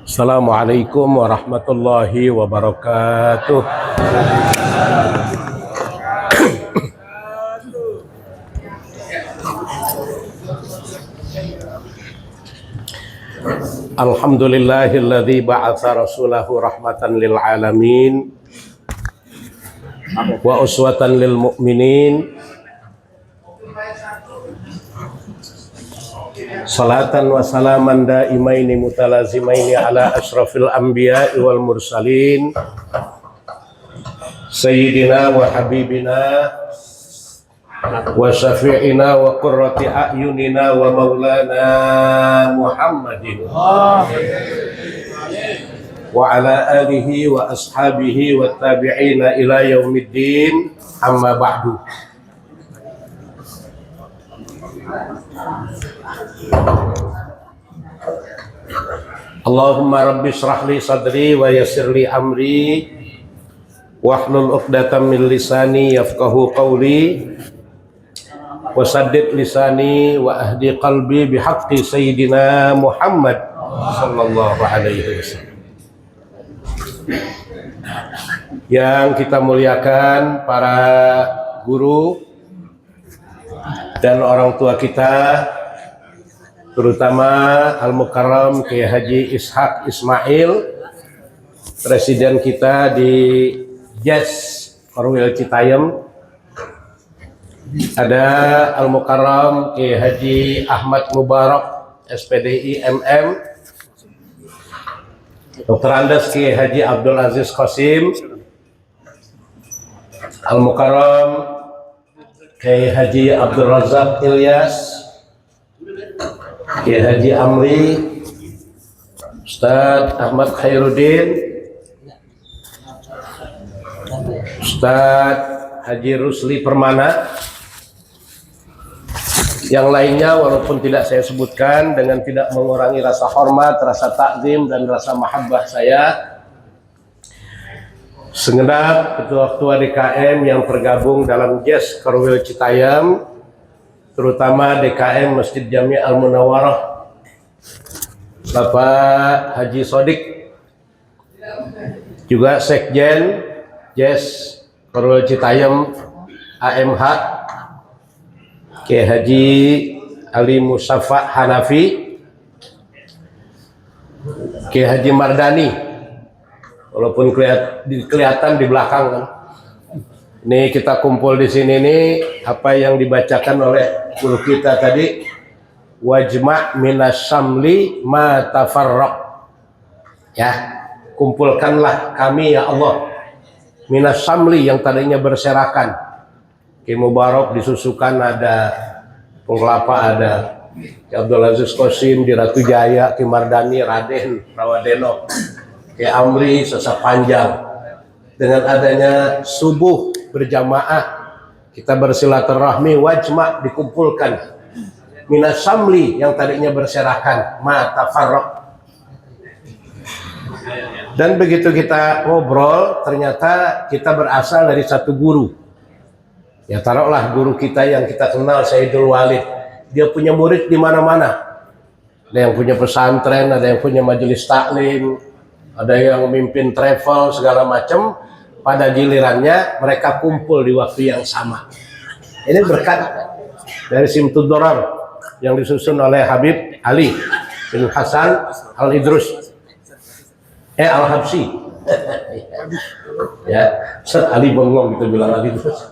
Assalamualaikum warahmatullahi wabarakatuh. Alhamdulillahilladzi ba'atsa rasulahu rahmatan lil alamin wa uswatan lil mu'minin. Salatan wa salaman daimaini mutalazimaini ala ashrafil anbiya'i wal mursalin sayyidina wa habibina wa syafi'ina wa qurrati a'yunina wa maulana Muhammadin wa ala alihi wa ashabihi wa tabi'ina ila yaumiddin, amma ba'du. Allahumma rabbi shrah li sadri wa yassir li amri wahlul 'uqdatam min lisani yafqahu qawli wa saddid lisani wa ahdi qalbi bihaqqi sayyidina Muhammad sallallahu alaihi wasallam. Yang kita muliakan para guru dan orang tua kita, terutama Al-Mukarram Kiai Haji Ishaq Ismail, presiden kita di JES Korwil Citayam. Ada Al-Mukarram Kiai Haji Ahmad Mubarak SPDI MM, Dr. Andes Kiai Haji Abdul Aziz Qasim, Al-Mukarram Kiai Haji Abdul Razak Ilyas, Kiai Haji Amri, Ustadz Ahmad Khairuddin, Ustadz Haji Rusli Permana, yang lainnya walaupun tidak saya sebutkan dengan tidak mengurangi rasa hormat, rasa takzim dan rasa mahabbah saya, segenap ketua-ketua DKM yang tergabung dalam JES Korwil Citayam, terutama DKM Masjid Jami Al-Munawwarah, Bapak Haji Sodik, juga Sekjen JES Korwil Citayam AMH Kiai Haji Ali Musafa Hanafi, Kiai Haji Mardani, walaupun kelihatan di belakang kan. Ini kita kumpul di sini nih, apa yang dibacakan oleh guru kita tadi, wajma' minas samli ma tafarraq. Ya, kumpulkanlah kami ya Allah minas samli yang tadinya berserakan. Ki Mubarak disusukan, ada Pengkelapa, ada Ki Abdul Aziz Qasim di Ratu Jaya, Ki Mardani Raden Rawadeno, Ki Amri Sesa Panjang. Dengan adanya subuh berjamaah, kita bersilaturahmi, wajma' dikumpulkan minas samli yang tadinya berserakan, ma tafarraq. Dan begitu kita ngobrol, ternyata kita berasal dari satu guru. Ya taruhlah guru kita yang kita kenal, Sayyidul Walid. Dia punya murid di mana-mana. Ada yang punya pesantren, ada yang punya majelis taklim, ada yang memimpin travel segala macam. Pada gilirannya mereka kumpul di waktu yang sama. Ini berkat dari Simtud Dorar yang disusun oleh Habib Ali bin Hasan Al-Idrus Al-Habsi. Ya, Ustaz Ali bengong gitu bilang Al-Idrus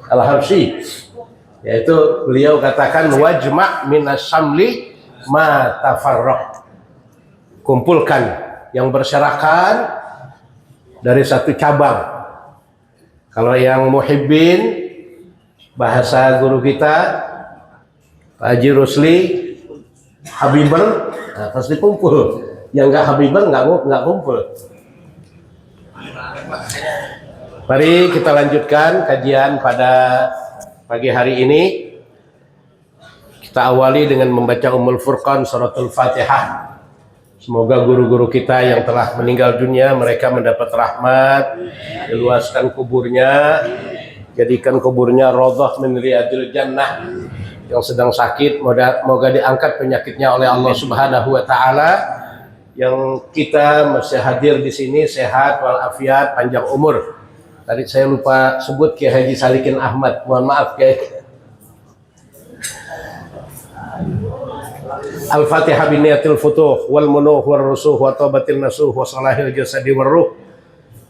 Al-Habsi, yaitu beliau katakan wajma' minas samli ma tafarraq. Kumpulkan yang berserakan dari satu cabang. Kalau yang muhibbin, bahasa guru kita Pak Haji Rusli, habibel, nah, pasti kumpul. Yang enggak habibel enggak kumpul. Mari kita lanjutkan kajian pada pagi hari ini. Kita awali dengan membaca Ummul Furqan suratul Fatihah. Semoga guru-guru kita yang telah meninggal dunia, mereka mendapat rahmat, diluaskan kuburnya, jadikan kuburnya radhah min riyadil jannah. Yang sedang sakit, moga diangkat penyakitnya oleh Allah Subhanahu wa taala. yang kita masih hadir di sini sehat walafiat, panjang umur. Tadi saya lupa sebut Kiai Haji Salikin Ahmad, mohon maaf Kiai. Al-Fatihah biniyatil futuh wal munuh wal rusuh wa taubatil nasuh wa salahil jasadi wal ruh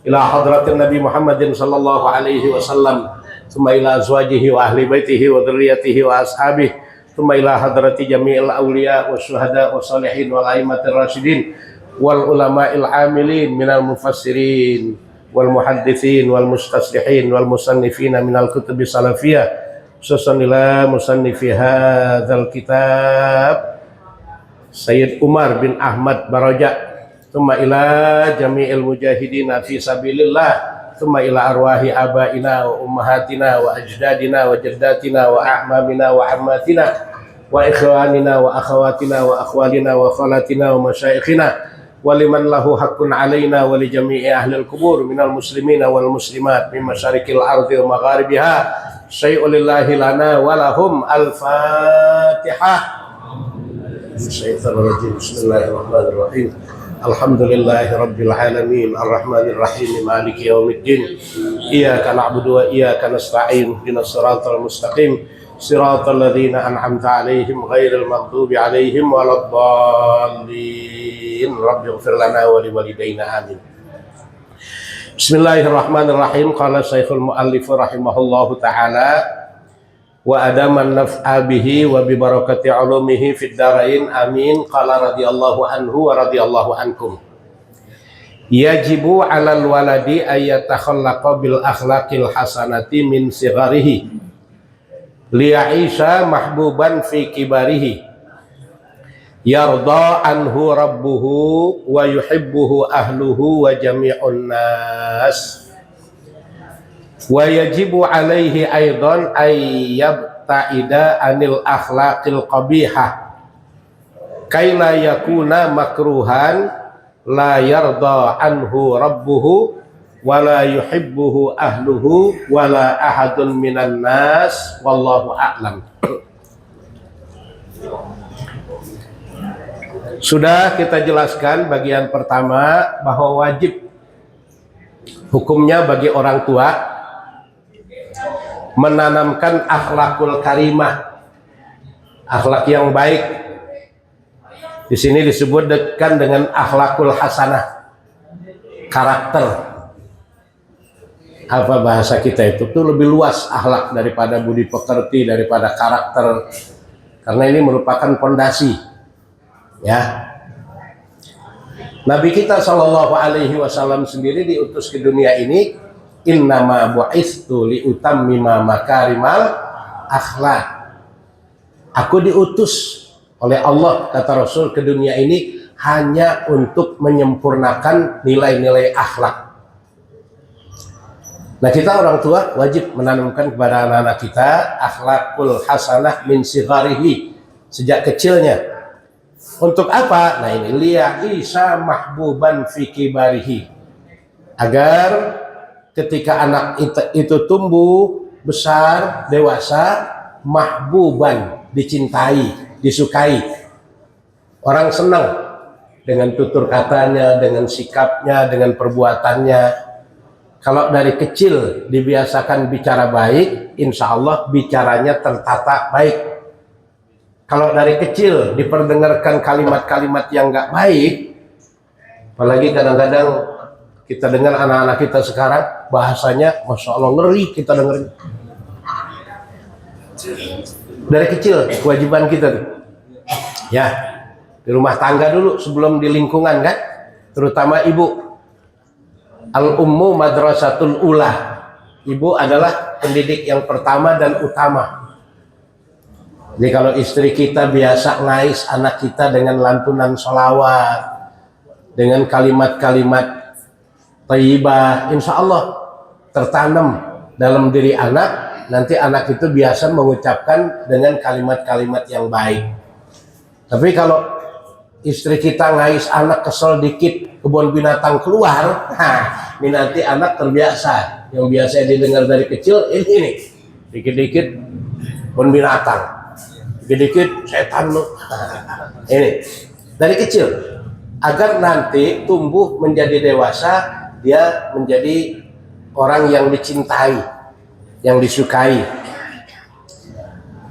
ila hadratin Nabi Muhammadin sallallahu alaihi wasallam, thumma ila azwajihi wa ahli baitihi wa dzurriyyatihi wa ashabihi, thumma ila hadrati jami'il awliya wa syuhada wa salihin wal aimatir rasyidin wal ulama'il amilin minal mufassirin wal muhadditsin wal mustaslihin wal musannifin minal kutubi salafiyah, khususan ila musannifi hadzal kitab Sayyid Umar bin Ahmad Baraja, thumma ila jami'il mujahidina fi sabilillah, thumma ila arwahi abaina wa ummahatina wa ajdadina wa jaddatina wa a'mamina wa ammatina wa ikhwanina wa akhawatina wa akhwalina wa khalatina wa masyayikhina wa liman lahu haqqun alaina wa li jami'i ahlil kubur minal muslimina wal muslimat min masyarikil ardi wa magharibiha syai'un lillahi lana wa lahum. Al-Fatihah. Bismillahirrahmanirrahim. Alhamdulillahi rabbil alamin arrahmanir rahim maliki yaumiddin iyyaka na'budu wa iyyaka nasta'in ihdinas siratal mustaqim siratal ladzina an'amta 'alaihim ghairil maghdubi 'alaihim waladdallin rabbighfir lana wa liwalidayna amin. Bismillahirrahmanirrahim. Qala Syekhul Muallif rahimahullahu taala wa adaman naf'a bihi wa bi barakati ulumihi fid darain amin. Qala radhiyallahu anhu wa radhiyallahu ankum. Yajibu 'alal waladi ayatakhallaqa bil akhlaqil hasanati min sigharihi liya'isha mahbuban fi kibarihi yarda anhu rabbuhu wa yuhibbuhu ahluhu wa jami'un nas. Wa yajibu alaihi aidan ay yabta'ida anil akhlaqil qabihah kay la yakuna makruhan la yarda anhu rabbuhu wa la yuhibbuhu ahluhu wa la ahadun minan nas wallahu a'lam. Sudah kita jelaskan bagian pertama bahwa wajib hukumnya bagi orang tua menanamkan akhlakul karimah, akhlak yang baik. Di sini disebutkan dengan akhlakul hasanah, karakter. Apa bahasa kita itu tuh lebih luas akhlak daripada budi pekerti, daripada karakter, karena ini merupakan pondasi. Ya, Nabi kita Shallallahu Alaihi Wasallam sendiri diutus ke dunia ini, innama bu'istu liutammima makarimal akhlak. Aku diutus oleh Allah, kata Rasul, ke dunia ini hanya untuk menyempurnakan nilai-nilai akhlak. Nah, kita orang tua wajib menanamkan kepada anak-anak kita akhlakul hasanah min sigharihi, sejak kecilnya. Untuk apa? Nah, ini liya'isha mahbuban fi kibarihi, agar ketika anak itu tumbuh besar dewasa mahbuban, dicintai, disukai, orang senang dengan tutur katanya, dengan sikapnya, dengan perbuatannya. Kalau dari kecil dibiasakan bicara baik, insya Allah bicaranya tertata baik. Kalau dari kecil diperdengarkan kalimat-kalimat yang nggak baik, apalagi kadang-kadang kita dengar anak-anak kita sekarang bahasanya, masya Allah, ngeri kita dengerin. Dari kecil kewajiban kita tuh, ya, di rumah tangga dulu sebelum di lingkungan kan, terutama ibu. Al-ummu madrasatul ula, ibu adalah pendidik yang pertama dan utama. Jadi kalau istri kita biasa ngais anak kita dengan lantunan sholawat, dengan kalimat-kalimat thayyibah, insya Allah tertanam dalam diri anak. Nanti anak itu biasa mengucapkan dengan kalimat-kalimat yang baik. Tapi kalau istri kita ngais anak kesel dikit, kebun binatang keluar, nah, ini nanti anak terbiasa. Yang biasa didengar dari kecil ini nih, dikit-dikit kebun binatang, dikit-dikit setan lu. Ini dari kecil. agar nanti tumbuh menjadi dewasa, dia menjadi orang yang dicintai, yang disukai.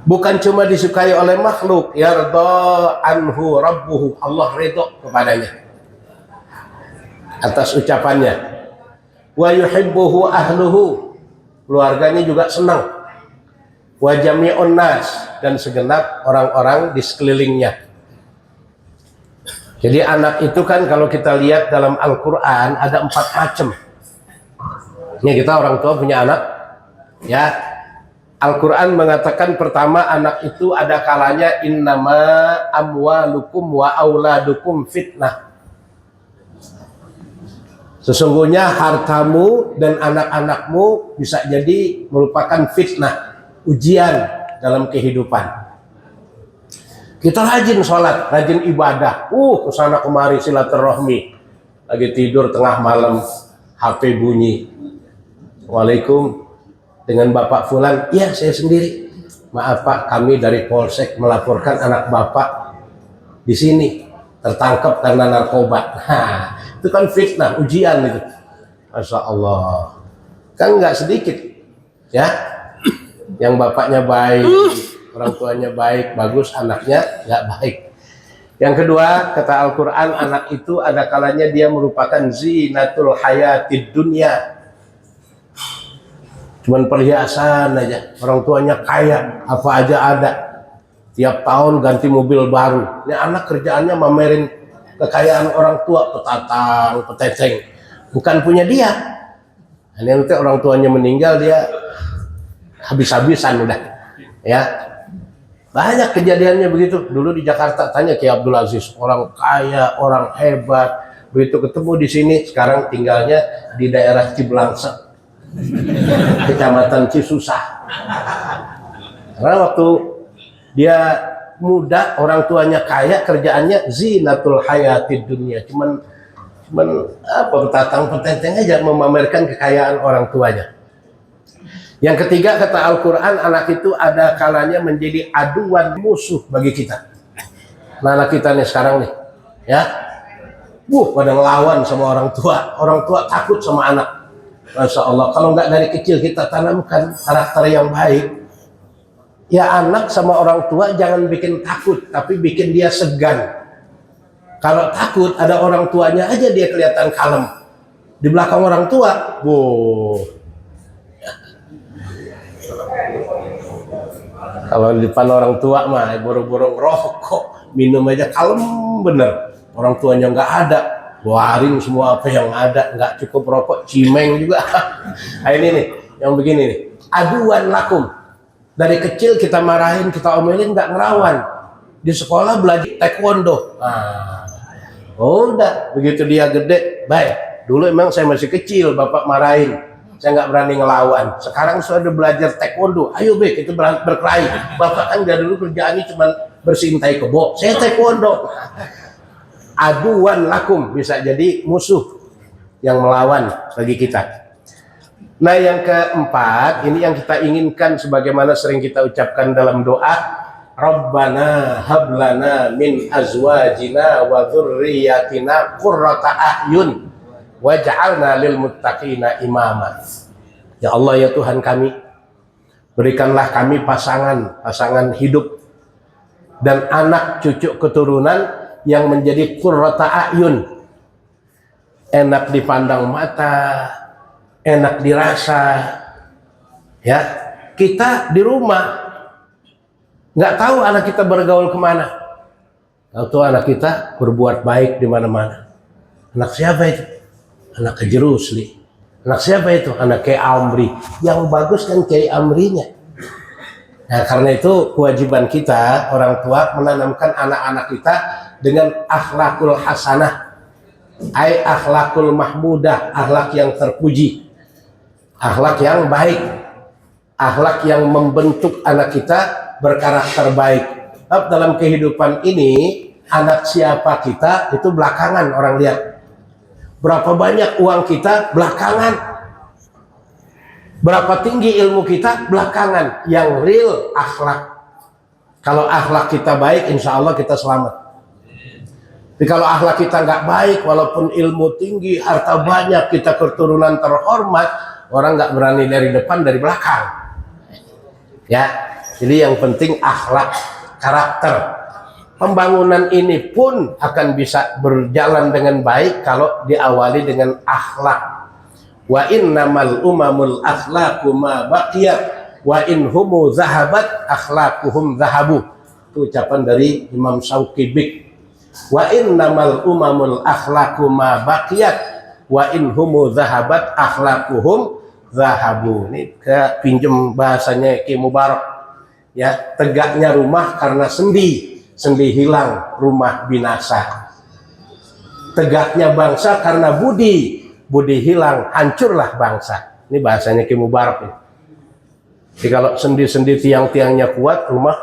Bukan cuma disukai oleh makhluk, yarda anhu rabbuhu, Allah ridho kepadanya atas ucapannya. Wa yuhibbuhu ahluhu, keluarganya juga senang. Wa jami'un nas, dan segenap orang-orang di sekelilingnya. Jadi anak itu kan kalau kita lihat dalam Al-Quran ada 4 macam. Ini kita orang tua punya anak, ya. Al-Quran mengatakan pertama, anak itu ada kalanya innama amwalukum wa auladukum fitnah. Sesungguhnya hartamu dan anak-anakmu bisa jadi merupakan fitnah, ujian dalam kehidupan. Kita rajin sholat, rajin ibadah, kesana kemari silaturahmi. Lagi tidur tengah malam, HP bunyi. Waalaikum, dengan Bapak Fulan. Iya, saya sendiri. Maaf Pak, kami dari Polsek melaporkan anak Bapak di sini tertangkap karena narkoba. Nah, itu kan fitnah, ujian itu. Masya Allah. Kan nggak sedikit, ya. Yang bapaknya baik, orang tuanya baik, bagus, anaknya nggak baik. Yang kedua, kata Al-Quran, anak itu ada kalanya dia merupakan zinatul hayatid dunya. Cuman perhiasan aja, orang tuanya kaya, apa aja ada. Tiap tahun ganti mobil baru. Ini anak kerjaannya mamerin kekayaan orang tua, petatang, peteteng. Bukan punya dia. Ini nanti orang tuanya meninggal, dia habis-habisan udah. Ya, banyak kejadiannya begitu. Dulu di Jakarta tanya Ki Abdul Aziz, orang kaya, orang hebat, begitu ketemu di sini, sekarang tinggalnya di daerah Ciblangsa, Kecamatan Cisusah. Karena waktu dia muda, orang tuanya kaya, kerjaannya zinatul hayatid dunia, cuman apa, petatang petenteng aja, memamerkan kekayaan orang tuanya. Yang ketiga, kata Al-Quran, anak itu ada kalanya menjadi aduan, musuh bagi kita. Nah, anak kita nih sekarang nih, ya, pada ngelawan sama orang tua takut sama anak. Masya Allah, kalau nggak dari kecil kita tanamkan karakter yang baik, ya anak sama orang tua jangan bikin takut, tapi bikin dia segan. Kalau takut, ada orang tuanya aja dia kelihatan kalem. Di belakang orang tua, kalau di depan orang tua mah boro-boro ngerokok, minum aja kalem bener. Orang tuanya nggak ada, waring semua apa yang ada, nggak cukup rokok, cimeng juga. Nah, ini nih, yang begini nih, aduan lakum. Dari kecil kita marahin, kita omelin, nggak ngelawan. Di sekolah belajar taekwondo. Nah, udah, begitu dia gede, baik. Dulu emang saya masih kecil, bapak marahin. Saya nggak berani ngelawan. Sekarang sudah belajar taekwondo. Ayo Bek, itu berkelahi. Bapak kan dari dulu kerjaannya cuma bersihin tai kebo. Saya taekwondo. Aduan lakum, bisa jadi musuh yang melawan bagi kita. Nah, yang keempat, ini yang kita inginkan sebagaimana sering kita ucapkan dalam doa. Rabbana hablana min azwajina wa dzurriyyatina qurrata a'yun waj'alna lil muttaqina imama. Ya Allah, ya Tuhan kami, berikanlah kami pasangan hidup dan anak cucu keturunan yang menjadi qurrata a'yun, enak dipandang mata, enak dirasa. Ya, kita di rumah nggak tahu anak kita bergaul kemana, nggak tahu anak kita berbuat baik di mana-mana. Anak siapa itu? Anak Kejerusli. Anak siapa itu? Anak Kiai Amri. Yang bagus kan Kiai Amrinya. Nah, karena itu kewajiban kita orang tua menanamkan anak-anak kita dengan akhlakul hasanah, ai akhlakul mahmudah, akhlak yang terpuji, akhlak yang baik, akhlak yang membentuk anak kita berkarakter baik. Dalam kehidupan ini, anak siapa kita itu belakangan orang lihat. Berapa banyak uang kita belakangan, berapa tinggi ilmu kita belakangan. Yang real akhlak. Kalau akhlak kita baik, insya Allah kita selamat. Jadi kalau akhlak kita nggak baik, walaupun ilmu tinggi, harta banyak, kita keturunan terhormat, orang nggak berani dari depan, dari belakang. Ya, jadi yang penting akhlak, karakter. Pembangunan ini pun akan bisa berjalan dengan baik kalau diawali dengan akhlak. Wa innamal umamul akhlaqu ma baqiyat wa in humu zahabat akhlaquhum zahabu. Itu ucapan dari Imam Syauqi. Wa innamal umamul akhlaqu ma baqiyat wa in humu zahabat akhlaquhum zahabu. Ini ke pinjem bahasanya Ki Mubarak. Ya, tegaknya rumah karena sendi hilang, rumah binasa. Tegaknya bangsa karena budi hilang, hancurlah bangsa. Ini bahasanya Ki Mubarak. Jadi kalau sendi-sendi tiang-tiangnya kuat, rumah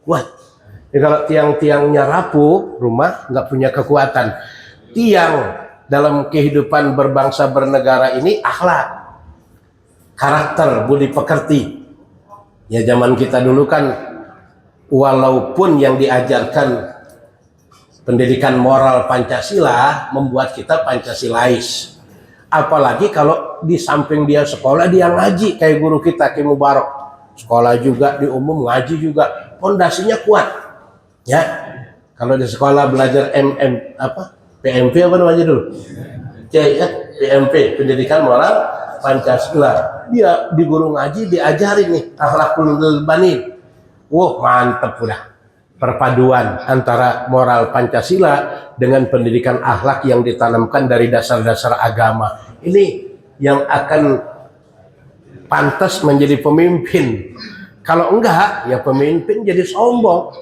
kuat. Jadi kalau tiang-tiangnya rapuh, rumah nggak punya kekuatan. Tiang dalam kehidupan berbangsa bernegara ini akhlak, karakter, budi pekerti. Ya zaman kita dulu kan, walaupun yang diajarkan pendidikan moral Pancasila membuat kita Pancasilais. Apalagi kalau di samping dia sekolah, dia ngaji kayak guru kita Ki Mubarak. Sekolah juga di umum, ngaji juga, pondasinya kuat. Ya, kalau di sekolah belajar PMP apa namanya dulu? PMP, Pendidikan Moral Pancasila. Dia di guru ngaji diajarin nih akhlakul banin. Wah, mantep udah. Perpaduan antara moral Pancasila dengan pendidikan akhlak yang ditanamkan dari dasar-dasar agama. Ini yang akan pantas menjadi pemimpin. Kalau enggak, ya pemimpin jadi sombong.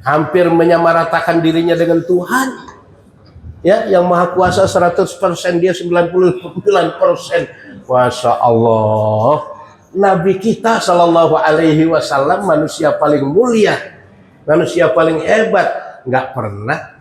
Hampir menyamaratakan dirinya dengan Tuhan. Ya, yang maha kuasa 100%, dia 99%. Masya Allah. Nabi kita Shallallahu Alaihi Wasallam manusia paling mulia, manusia paling hebat, nggak pernah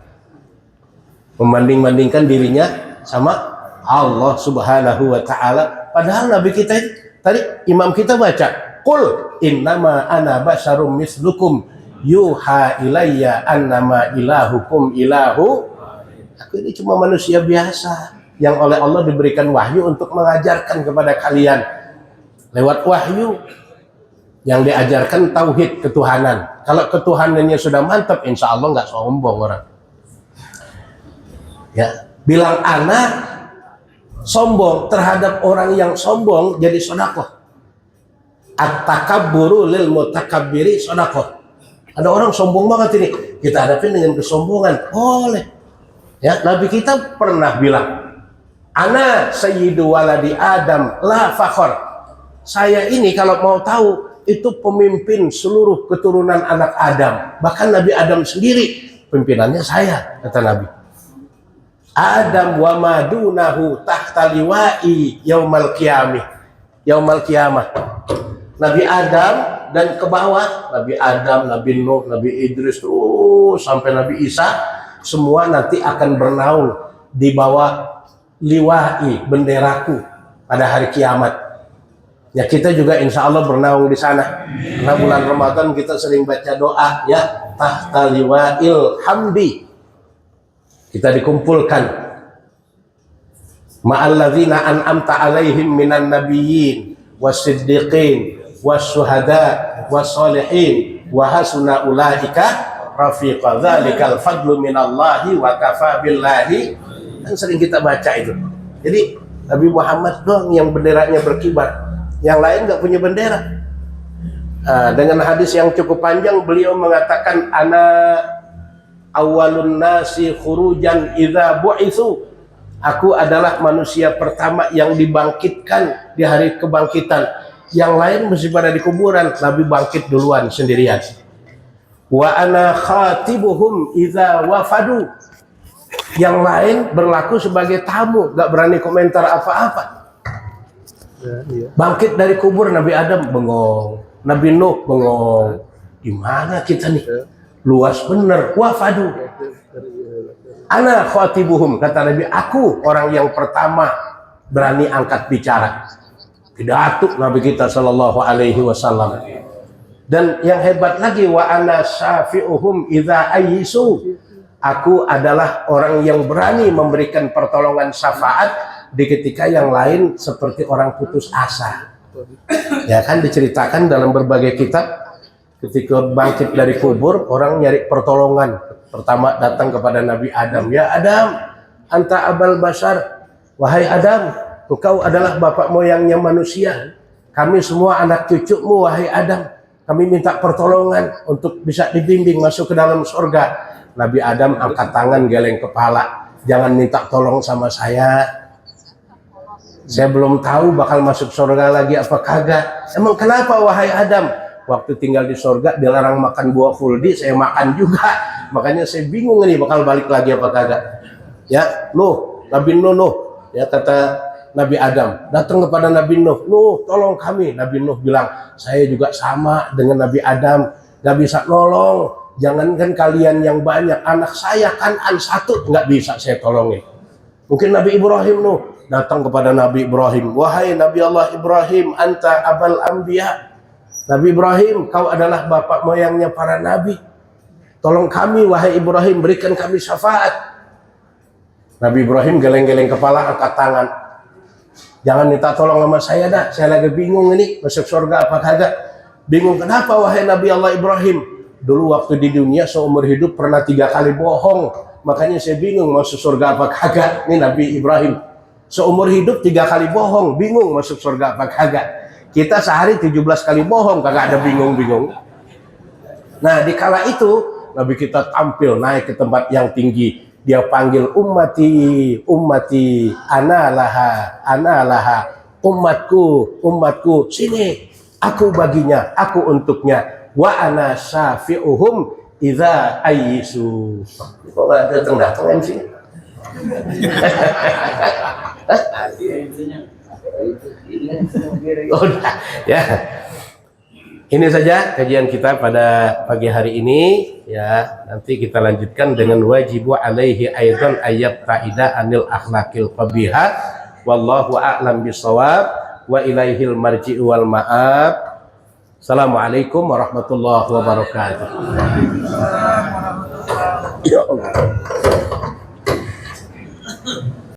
membanding-bandingkan dirinya sama Allah Subhanahu Wa Taala. Padahal Nabi kita tadi imam kita baca, Qul innama ana basyarum mislukum yuha ilayya annama ilahukum ilahu. Aku ini cuma manusia biasa yang oleh Allah diberikan wahyu untuk mengajarkan kepada kalian. Lewat wahyu yang diajarkan tauhid ketuhanan. Kalau ketuhanannya sudah mantap, insya Allah nggak sombong orang. Ya, bilang anak sombong terhadap orang yang sombong jadi sedekah. At-takabburu lil mutakabbiri sedekah. Ada orang sombong banget ini, kita hadapin dengan kesombongan. Boleh. Ya, Nabi kita pernah bilang, Ana sayyidu waladi Adam la fakhor. Saya ini kalau mau tahu itu pemimpin seluruh keturunan anak Adam. Bahkan Nabi Adam sendiri pimpinannya saya, kata Nabi. Adam wa madunahu tahta liwa'i yaumal qiyamah. Nabi Adam dan ke bawah, Nabi Adam, Nabi Nuh, Nabi Idris, terus sampai Nabi Isa, semua nanti akan bernaung di bawah liwa'i, benderaku pada hari kiamat. Ya, kita juga insya Allah bernaung di sana. Karena bulan Ramadan kita sering baca doa, ya, tahta liwa'il hamdi. Kita dikumpulkan ma'alladzina an'amta alaihim minan nabiyyin wasiddiqin wasyuhada wassolihin wa hasuna ulaika rafiqa. Dzalikal fadlu minallahi wa kafa billahi. Kan sering kita baca itu. Jadi Nabi Muhammad doang yang benderanya berkibar, yang lain nggak punya bendera. Dengan hadis yang cukup panjang beliau mengatakan, ana awalun nasi khurujan idza bu'itsu. Aku adalah manusia pertama yang dibangkitkan di hari kebangkitan. Yang lain mesti pada di kuburan, Nabi bangkit duluan sendirian. Wa ana khatibuhum idza wafadu. Yang lain berlaku sebagai tamu, gak berani komentar apa-apa. Bangkit dari kubur, Nabi Adam bengong, Nabi Nuh bengong. Gimana kita nih? Luas bener. Wafadu. Ana khatibuhum, kata Nabi, aku orang yang pertama berani angkat bicara. Pidato Nabi kita Shallallahu Alaihi Wasallam. Dan yang hebat lagi, wa ana syafi'uhum idza ayyisu. Aku adalah orang yang berani memberikan pertolongan syafaat di ketika yang lain seperti orang putus asa. Ya kan diceritakan dalam berbagai kitab, ketika bangkit dari kubur orang nyari pertolongan. Pertama datang kepada Nabi Adam, ya Adam, anta abal basar, wahai Adam, engkau adalah bapak moyangnya manusia. Kami semua anak cucumu, wahai Adam. Kami minta pertolongan untuk bisa dibimbing masuk ke dalam surga. Nabi Adam angkat tangan, geleng kepala. Jangan minta tolong sama saya. Saya belum tahu bakal masuk surga lagi apa kagak. Emang kenapa wahai Adam? Waktu tinggal di surga dilarang makan buah khuldi, saya makan juga. Makanya saya bingung nih bakal balik lagi apa kagak. Ya, Nuh, Nabi Nuh, ya kata Nabi Adam, datang kepada Nabi Nuh, Nuh tolong kami. Nabi Nuh bilang, saya juga sama dengan Nabi Adam, gak bisa nolong. Jangankan kalian yang banyak, anak saya kan satu nggak bisa saya tolongin. Mungkin Nabi Ibrahim Nuh datang kepada Nabi Ibrahim, wahai Nabi Allah Ibrahim, anta abal anbiya. Nabi Ibrahim, kau adalah bapak moyangnya para nabi. Tolong kami wahai Ibrahim, berikan kami syafaat. Nabi Ibrahim geleng-geleng kepala, angkat tangan. Jangan minta tolong sama saya dah, saya lagi bingung ini masuk surga apa kagak. Bingung kenapa wahai Nabi Allah Ibrahim? Dulu waktu di dunia seumur hidup pernah 3 kali bohong, makanya saya bingung masuk surga apa kagak. Ini Nabi Ibrahim seumur hidup 3 kali bohong, bingung masuk surga apa kagak. Kita sehari 17 kali bohong, kagak ada bingung-bingung. Nah di kala itu Nabi kita tampil naik ke tempat yang tinggi. Dia panggil ummati, ummati, ana laha, umatku, umatku, sini, aku baginya, aku untuknya. Wa ana syafi'uhum idza ayyisu. Kok enggak datang MC? Udah, ya. Ini saja kajian kita pada pagi hari ini, ya. Nanti kita lanjutkan dengan wajibu alaihi aidan ayat taida anil akhlaqil qabihah. Wallahu a'lam bishawab wa ilaihil marji'u wal ma'ab. Assalamualaikum warahmatullahi wabarakatuh. Ya Allah.